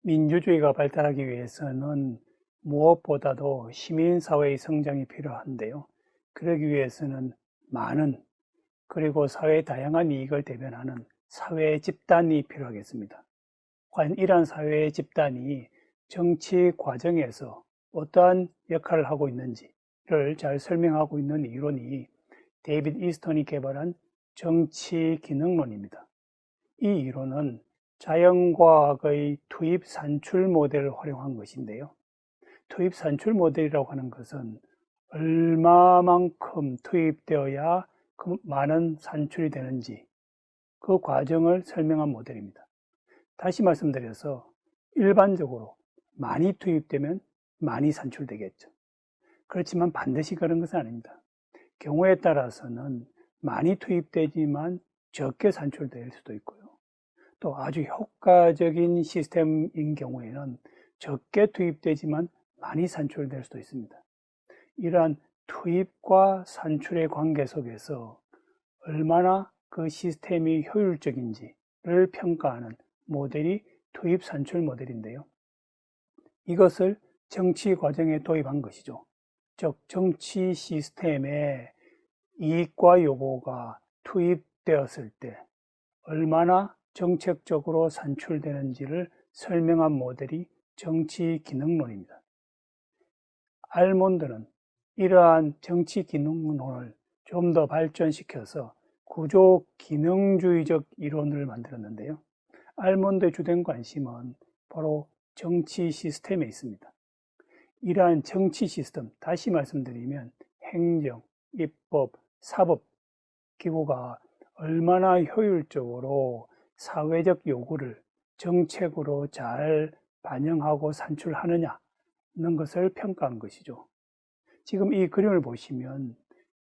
민주주의가 발달하기 위해서는 무엇보다도 시민사회의 성장이 필요한데요. 그러기 위해서는 많은 그리고 사회의 다양한 이익을 대변하는 사회 집단이 필요하겠습니다. 과연 이러한 사회 집단이 정치 과정에서 어떠한 역할을 하고 있는지를 잘 설명하고 있는 이론이 데이비드 이스턴이 개발한 정치 기능론입니다. 이 이론은 자연과학의 투입 산출 모델을 활용한 것인데요. 투입 산출 모델이라고 하는 것은 얼마만큼 투입되어야 그 많은 산출이 되는지 그 과정을 설명한 모델입니다. 다시 말씀드려서 일반적으로 많이 투입되면 많이 산출되겠죠. 그렇지만 반드시 그런 것은 아닙니다. 경우에 따라서는 많이 투입되지만 적게 산출될 수도 있고요. 또 아주 효과적인 시스템인 경우에는 적게 투입되지만 많이 산출될 수도 있습니다. 이러한 투입과 산출의 관계 속에서 얼마나 그 시스템이 효율적인지를 평가하는 모델이 투입 산출 모델인데요. 이것을 정치 과정에 도입한 것이죠. 즉 정치 시스템에 이익과 요구가 투입되었을 때 얼마나 정책적으로 산출되는지를 설명한 모델이 정치 기능론입니다. 알몬드는 이러한 정치 기능론을 좀 더 발전시켜서 구조 기능주의적 이론을 만들었는데요. 알몬드의 주된 관심은 바로 정치 시스템에 있습니다. 이러한 정치 시스템, 다시 말씀드리면 행정, 입법, 사법 기구가 얼마나 효율적으로 사회적 요구를 정책으로 잘 반영하고 산출하느냐는 것을 평가한 것이죠. 지금 이 그림을 보시면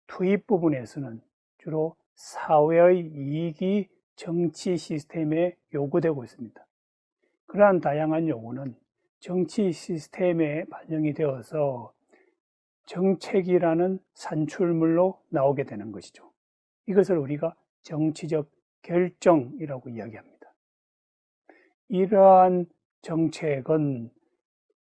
투입 부분에서는 주로 사회의 이익이 정치 시스템에 요구되고 있습니다. 그러한 다양한 요구는 정치 시스템에 반영이 되어서 정책이라는 산출물로 나오게 되는 것이죠. 이것을 우리가 정치적 결정이라고 이야기합니다. 이러한 정책은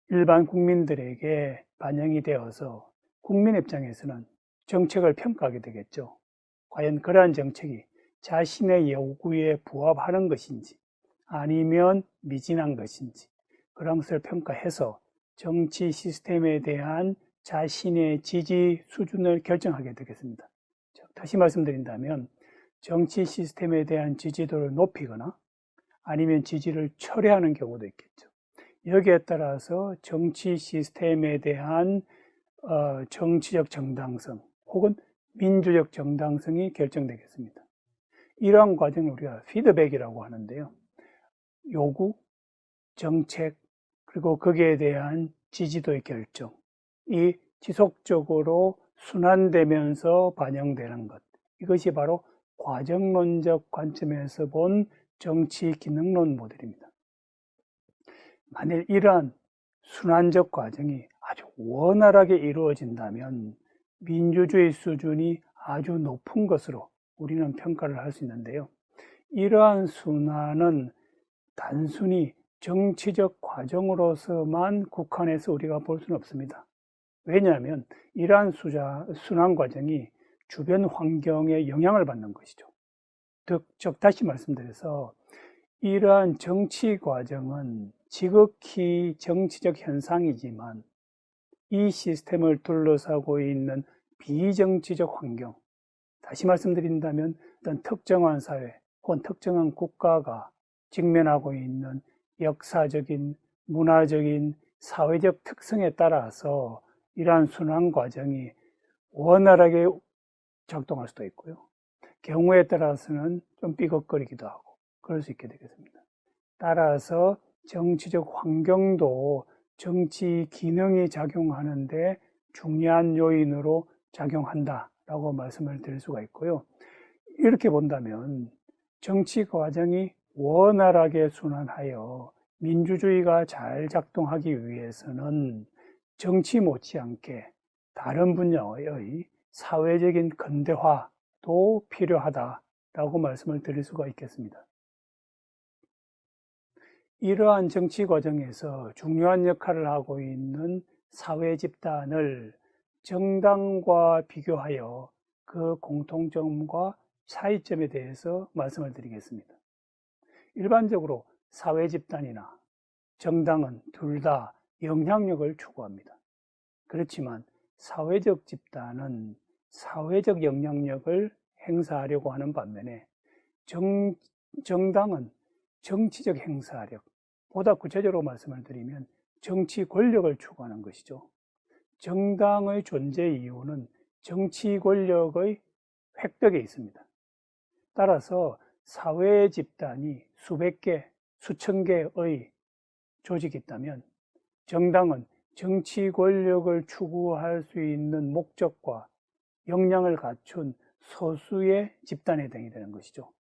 일반 국민들에게 반영이 되어서 국민 입장에서는 정책을 평가하게 되겠죠. 과연 그러한 정책이 자신의 요구에 부합하는 것인지 아니면 미진한 것인지 그런 것을 평가해서 정치 시스템에 대한 자신의 지지 수준을 결정하게 되겠습니다. 다시 말씀드린다면 정치 시스템에 대한 지지도를 높이거나 아니면 지지를 철회하는 경우도 있겠죠. 여기에 따라서 정치 시스템에 대한 정치적 정당성 혹은 민주적 정당성이 결정되겠습니다. 이러한 과정을 우리가 피드백이라고 하는데요. 요구, 정책, 그리고 거기에 대한 지지도의 결정이 지속적으로 순환되면서 반영되는 것. 이것이 바로 과정론적 관점에서 본 정치 기능론 모델입니다. 만일 이러한 순환적 과정이 아주 원활하게 이루어진다면 민주주의 수준이 아주 높은 것으로 우리는 평가를 할 수 있는데요. 이러한 순환은 단순히 정치적 과정으로서만 국한해서 우리가 볼 수는 없습니다. 왜냐하면 이러한 순환 과정이 주변 환경에 영향을 받는 것이죠. 즉 다시 말씀드려서 이러한 정치 과정은 지극히 정치적 현상이지만 이 시스템을 둘러싸고 있는 비정치적 환경, 다시 말씀드린다면 어떤 특정한 사회 혹은 특정한 국가가 직면하고 있는 역사적인, 문화적인, 사회적 특성에 따라서 이러한 순환 과정이 원활하게 작동할 수도 있고요. 경우에 따라서는 좀 삐걱거리기도 하고 그럴 수 있게 되겠습니다. 따라서 정치적 환경도 정치 기능이 작용하는데 중요한 요인으로 작용한다라고 말씀을 드릴 수가 있고요. 이렇게 본다면 정치 과정이 원활하게 순환하여 민주주의가 잘 작동하기 위해서는 정치 못지않게 다른 분야의 사회적인 근대화도 필요하다라고 말씀을 드릴 수가 있겠습니다. 이러한 정치 과정에서 중요한 역할을 하고 있는 사회 집단을 정당과 비교하여 그 공통점과 차이점에 대해서 말씀을 드리겠습니다. 일반적으로 사회 집단이나 정당은 둘 다 영향력을 추구합니다. 그렇지만 사회적 집단은 사회적 영향력을 행사하려고 하는 반면에 정당은 정치적 행사력, 보다 구체적으로 말씀을 드리면 정치 권력을 추구하는 것이죠. 정당의 존재 이유는 정치 권력의 획득에 있습니다. 따라서 사회 집단이 수백 개, 수천 개의 조직이 있다면 정당은 정치 권력을 추구할 수 있는 목적과 역량을 갖춘 소수의 집단에 해당이 되는 것이죠.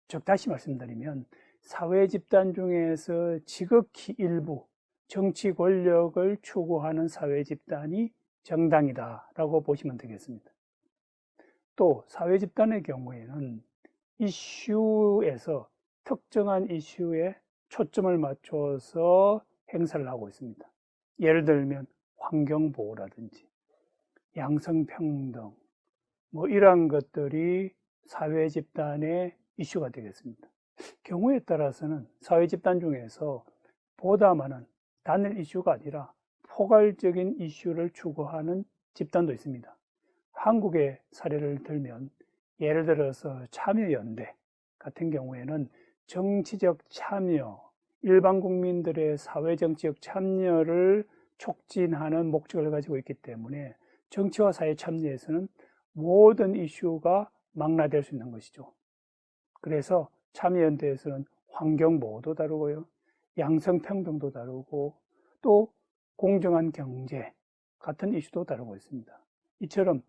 즉 다시 말씀드리면 사회 집단 중에서 지극히 일부 정치 권력을 추구하는 사회 집단이 정당이다라고 보시면 되겠습니다. 또 사회 집단의 경우에는 이슈에서 특정한 이슈에 초점을 맞춰서 행사를 하고 있습니다. 예를 들면 환경보호라든지 양성평등 이러한 것들이 사회 집단의 이슈가 되겠습니다. 경우에 따라서는 사회 집단 중에서 보다 많은 단일 이슈가 아니라 포괄적인 이슈를 추구하는 집단도 있습니다. 한국의 사례를 들면 예를 들어서 참여연대 같은 경우에는 정치적 참여, 일반 국민들의 사회정치적 참여를 촉진하는 목적을 가지고 있기 때문에 정치와 사회 참여에서는 모든 이슈가 망라될 수 있는 것이죠. 그래서 참여연대에서는 환경보호도 다루고요, 양성평등도 다루고 또 공정한 경제 같은 이슈도 다루고 있습니다. 이처럼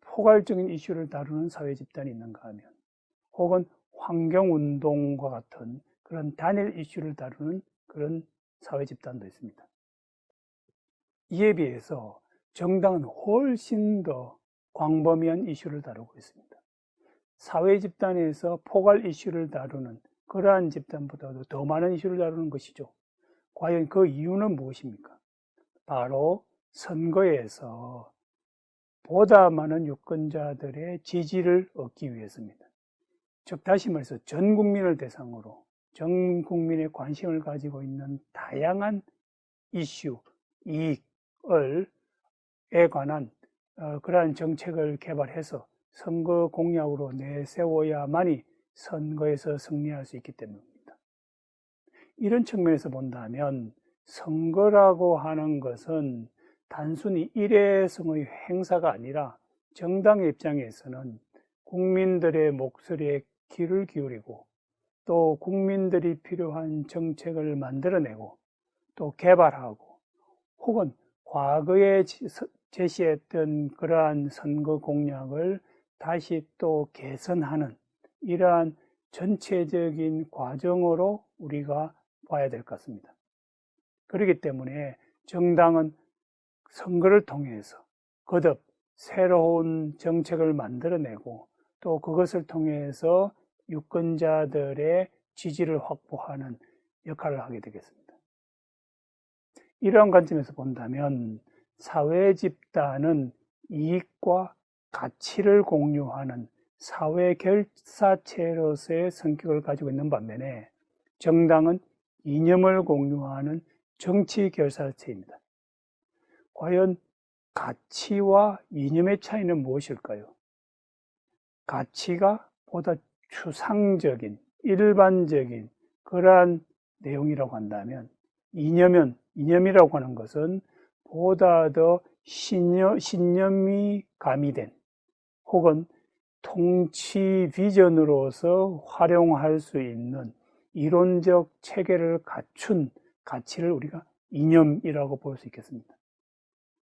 포괄적인 이슈를 다루는 사회 집단이 있는가 하면 혹은 환경운동과 같은 그런 단일 이슈를 다루는 그런 사회 집단도 있습니다. 이에 비해서 정당은 훨씬 더 광범위한 이슈를 다루고 있습니다. 사회 집단에서 포괄 이슈를 다루는 그러한 집단보다도 더 많은 이슈를 다루는 것이죠. 과연 그 이유는 무엇입니까? 바로 선거에서 보다 많은 유권자들의 지지를 얻기 위해서입니다. 즉 다시 말해서 전 국민을 대상으로 전 국민의 관심을 가지고 있는 다양한 이슈, 이익에 관한 그러한 정책을 개발해서 선거 공약으로 내세워야만이 선거에서 승리할 수 있기 때문입니다. 이런 측면에서 본다면 선거라고 하는 것은 단순히 일회성의 행사가 아니라 정당의 입장에서는 국민들의 목소리에 귀를 기울이고 또 국민들이 필요한 정책을 만들어내고 또 개발하고 혹은 과거에 제시했던 그러한 선거 공약을 다시 또 개선하는 이러한 전체적인 과정으로 우리가 봐야 될 것 같습니다. 그렇기 때문에 정당은 선거를 통해서 거듭 새로운 정책을 만들어내고 또 그것을 통해서 유권자들의 지지를 확보하는 역할을 하게 되겠습니다. 이러한 관점에서 본다면 사회 집단은 이익과 가치를 공유하는 사회 결사체로서의 성격을 가지고 있는 반면에 정당은 이념을 공유하는 정치 결사체입니다. 과연 가치와 이념의 차이는 무엇일까요? 가치가 보다 추상적인, 일반적인 그러한 내용이라고 한다면 이념이라고 하는 것은 보다 더 신념이 가미된 혹은 통치 비전으로서 활용할 수 있는 이론적 체계를 갖춘 가치를 우리가 이념이라고 볼 수 있겠습니다.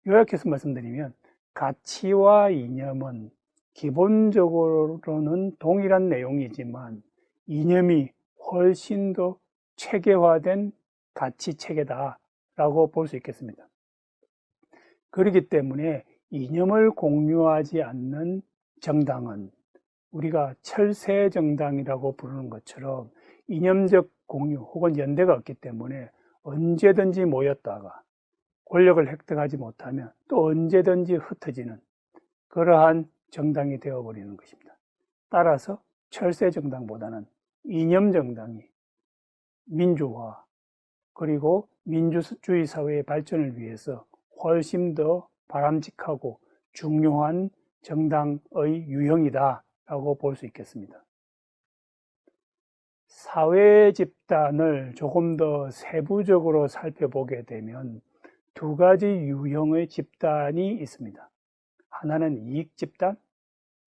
요약해서 말씀드리면 가치와 이념은 기본적으로는 동일한 내용이지만 이념이 훨씬 더 체계화된 가치 체계다라고 볼 수 있겠습니다. 그렇기 때문에 이념을 공유하지 않는 정당은 우리가 철새 정당이라고 부르는 것처럼 이념적 공유 혹은 연대가 없기 때문에 언제든지 모였다가 권력을 획득하지 못하면 또 언제든지 흩어지는 그러한 정당이 되어버리는 것입니다. 따라서 철새정당보다는 이념정당이 민주화 그리고 민주주의 사회의 발전을 위해서 훨씬 더 바람직하고 중요한 정당의 유형이다라고 볼 수 있겠습니다. 사회 집단을 조금 더 세부적으로 살펴보게 되면 두 가지 유형의 집단이 있습니다. 하나는 이익 집단,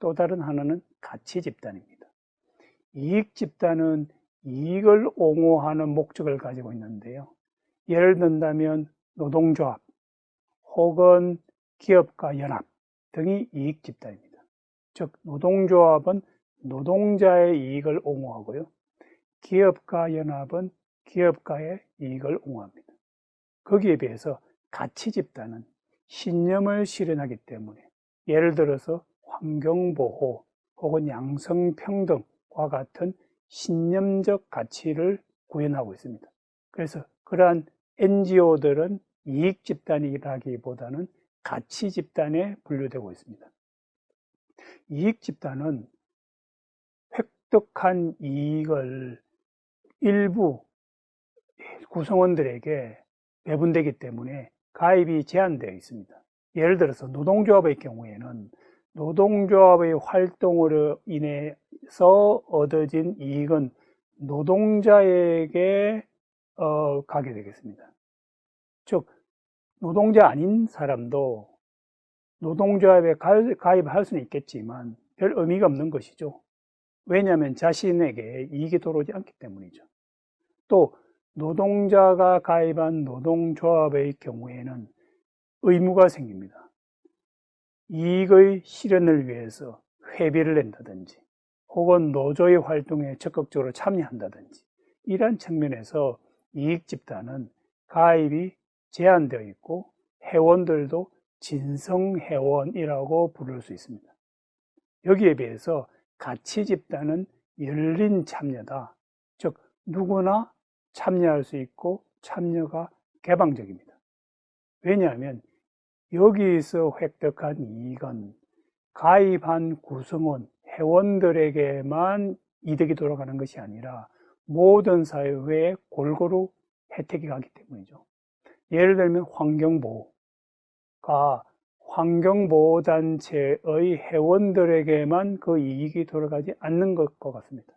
또 다른 하나는 가치 집단입니다. 이익 집단은 이익을 옹호하는 목적을 가지고 있는데요. 예를 든다면 노동조합 혹은 기업가 연합 등이 이익 집단입니다. 즉 노동조합은 노동자의 이익을 옹호하고요. 기업가 연합은 기업가의 이익을 옹호합니다. 거기에 비해서 가치 집단은 신념을 실현하기 때문에 예를 들어서 환경보호 혹은 양성평등과 같은 신념적 가치를 구현하고 있습니다. 그래서 그러한 NGO들은 이익 집단이라기보다는 가치 집단에 분류되고 있습니다. 이익 집단은 획득한 이익을 일부 구성원들에게 배분되기 때문에 가입이 제한되어 있습니다. 예를 들어서 노동조합의 경우에는 노동조합의 활동으로 인해서 얻어진 이익은 노동자에게 가게 되겠습니다. 즉 노동자 아닌 사람도 노동조합에 가입할 수는 있겠지만 별 의미가 없는 것이죠. 왜냐하면 자신에게 이익이 들어오지 않기 때문이죠. 또 노동자가 가입한 노동조합의 경우에는 의무가 생깁니다. 이익의 실현을 위해서 회비를 낸다든지 혹은 노조의 활동에 적극적으로 참여한다든지 이러한 측면에서 이익 집단은 가입이 제한되어 있고 회원들도 진성회원이라고 부를 수 있습니다. 여기에 비해서 가치 집단은 열린 참여다. 즉 누구나 참여할 수 있고 참여가 개방적입니다. 왜냐하면 여기서 획득한 이익은 가입한 구성원, 회원들에게만 이득이 돌아가는 것이 아니라 모든 사회에 골고루 혜택이 가기 때문이죠. 예를 들면 환경보호가 환경보호단체의 회원들에게만 그 이익이 돌아가지 않는 것과 같습니다.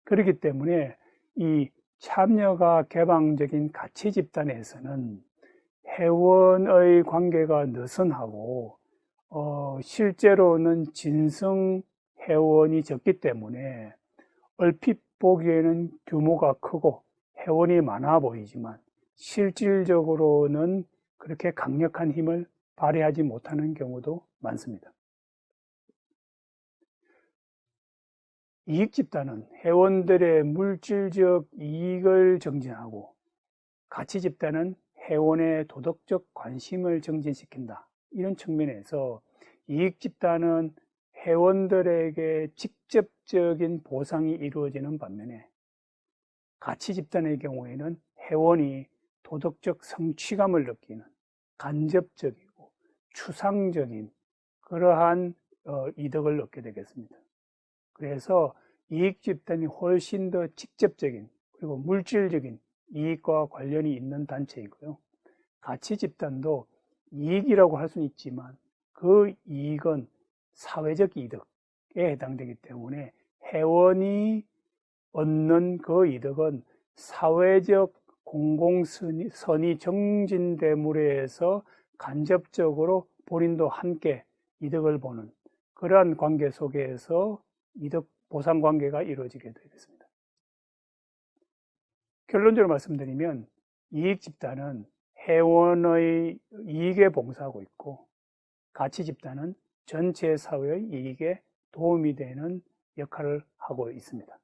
그렇기 때문에 이 참여가 개방적인 가치 집단에서는 회원의 관계가 느슨하고 실제로는 진성 회원이 적기 때문에 얼핏 보기에는 규모가 크고 회원이 많아 보이지만 실질적으로는 그렇게 강력한 힘을 발휘하지 못하는 경우도 많습니다. 이익 집단은 회원들의 물질적 이익을 정진하고 가치 집단은 회원의 도덕적 관심을 정진시킨다. 이런 측면에서 이익 집단은 회원들에게 직접적인 보상이 이루어지는 반면에 가치 집단의 경우에는 회원이 도덕적 성취감을 느끼는 간접적이고 추상적인 그러한 이득을 얻게 되겠습니다. 그래서 이익 집단이 훨씬 더 직접적인 그리고 물질적인 이익과 관련이 있는 단체이고요. 가치 집단도 이익이라고 할 수는 있지만 그 이익은 사회적 이득에 해당되기 때문에 회원이 얻는 그 이득은 사회적 공공선이 정진됨으로 해서 간접적으로 본인도 함께 이득을 보는 그러한 관계 속에서 이득 보상 관계가 이루어지게 되겠습니다. 결론적으로 말씀드리면 이익 집단은 회원의 이익에 봉사하고 있고 가치 집단은 전체 사회의 이익에 도움이 되는 역할을 하고 있습니다.